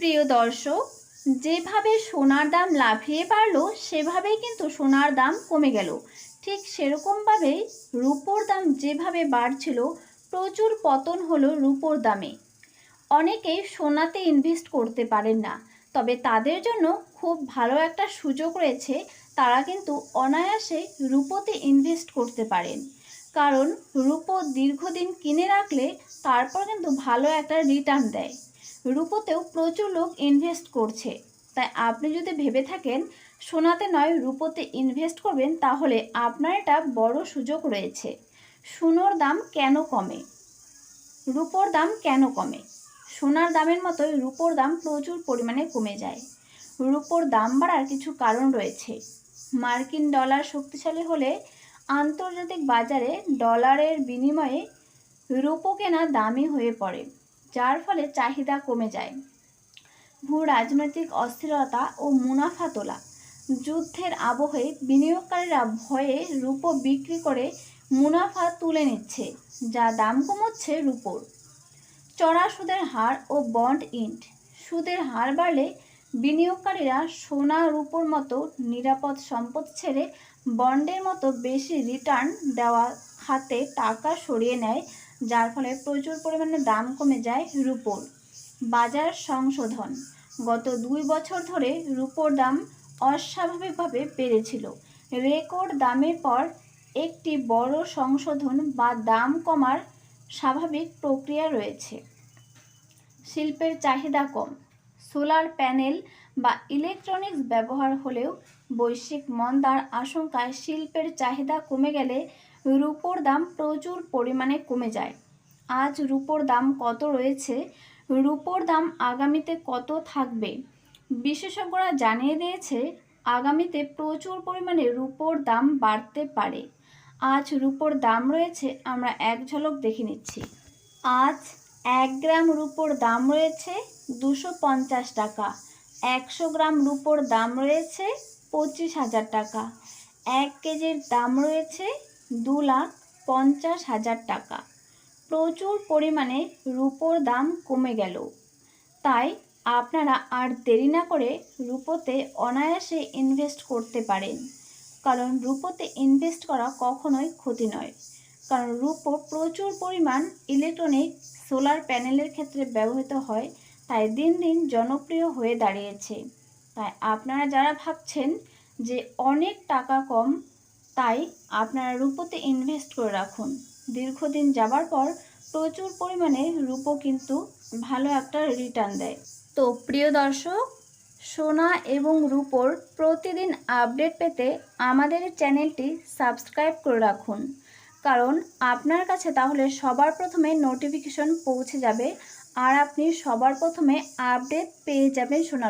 প্রিয় দর্শক, যেভাবে সোনার দাম লাফিয়ে বাড়লো সেভাবেই কিন্তু সোনার দাম কমে গেল। ঠিক সেরকমভাবেই রূপোর দাম যেভাবে বাড়ছিল, প্রচুর পতন হলো রূপোর দামে। অনেকেই সোনাতে ইনভেস্ট করতে পারেন না, তবে তাদের জন্য খুব ভালো একটা সুযোগ রয়েছে। তারা কিন্তু অনায়াসে রূপোতে ইনভেস্ট করতে পারেন, কারণ রূপো দীর্ঘদিন কিনে রাখলে তারপর কিন্তু ভালো একটা রিটার্ন দেয়। রূপোতেও প্রচুর লোক ইনভেস্ট করছে, তাই আপনি যদি ভেবে থাকেন সোনাতে নয় রূপোতে ইনভেস্ট করবেন, তাহলে আপনার এটা বড় সুযোগ রয়েছে। সোনার দাম কেন কমে, রূপোর দাম কেন কমে? সোনার দামের মতোই রূপোর দাম প্রচুর পরিমাণে কমে যায়। রূপোর দাম বাড়ার কিছু কারণ রয়েছে। মার্কিন ডলার শক্তিশালী হলে আন্তর্জাতিক বাজারে ডলারের বিনিময়ে রূপো কেনা দামি হয়ে পড়ে, যার ফলে চাহিদা কমে যায়। ভূ রাজনৈতিক অস্থিরতা ও মুনাফা তোলা, যুদ্ধের আবহে বিনিয়োগকারীরা ভয়ে রূপো বিক্রি করে মুনাফা তুলে নিচ্ছে, যা দাম কমাচ্ছে রূপোর। চড়া সুদের হার ও বন্ড ইল্ড, সুদের হার বাড়লে বিনিয়োগকারীরা সোনা রূপোর মতো নিরাপদ সম্পদ ছেড়ে বন্ডের মতো বেশি রিটার্ন দেওয়া খাতে টাকা সরিয়ে নেয়, যার ফলে প্রচুর পরিমাণে দাম কমে যায় রূপোর। বাজার সংশোধন, গত 2 বছর ধরে রূপোর দাম অস্বাভাবিকভাবে বেড়েছিল। রেকর্ড দামের পর একটি বড় সংশোধন বা দাম কমার স্বাভাবিক প্রক্রিয়া রয়েছে। শিল্পের চাহিদা কম, সোলার প্যানেল বা ইলেকট্রনিক্স ব্যবহার হলেও বৈশ্বিক মন্দার আশঙ্কায় শিল্পের চাহিদা কমে গেলে রূপোর দাম প্রচুর পরিমাণে কমে যায়। আজ রূপোর দাম কত রয়েছে, রূপোর দাম আগামীতে কত থাকবে? বিশেষজ্ঞরা জানিয়ে দিয়েছে আগামীতে প্রচুর পরিমাণে রূপোর দাম বাড়তে পারে। আজ রূপোর দাম রয়েছে, আমরা এক ঝলক দেখে নিচ্ছি। আজ 1 গ্রাম রূপোর দাম রয়েছে 250 টাকা। 100 গ্রাম রূপোর দাম রয়েছে 25,000 টাকা। 1 কেজির দাম রয়েছে 2,50,000 টাকা। প্রচুর পরিমাণে রূপোর দাম কমে গেল, তাই আপনারা আর দেরি না করে রূপোতে অনায়াসে ইনভেস্ট করতে পারেন। কারণ রূপোতে ইনভেস্ট করা কখনোই ক্ষতি নয়, কারণ রূপো প্রচুর পরিমাণ ইলেকট্রনিক সোলার প্যানেলের ক্ষেত্রে ব্যবহৃত হয়, তাই দিন দিন জনপ্রিয় হয়ে দাঁড়িয়েছে। তাই আপনারা যারা ভাবছেন যে অনেক টাকা কম, তাই আপনারা রূপোতে ইনভেস্ট করে রাখুন। দীর্ঘদিন যাবার পর প্রচুর পরিমাণে রূপো কিন্তু ভালো একটা রিটার্ন দেয়। তো প্রিয় দর্শক, সোনা এবং রূপোর প্রতিদিন আপডেট পেতে আমাদের চ্যানেলটি সাবস্ক্রাইব করে রাখুন, কারণ আপনার কাছে তাহলে সবার প্রথমে নোটিফিকেশন পৌঁছে যাবে আর আপনি সবার প্রথমে আপডেট পেয়ে যাবেন সোনা।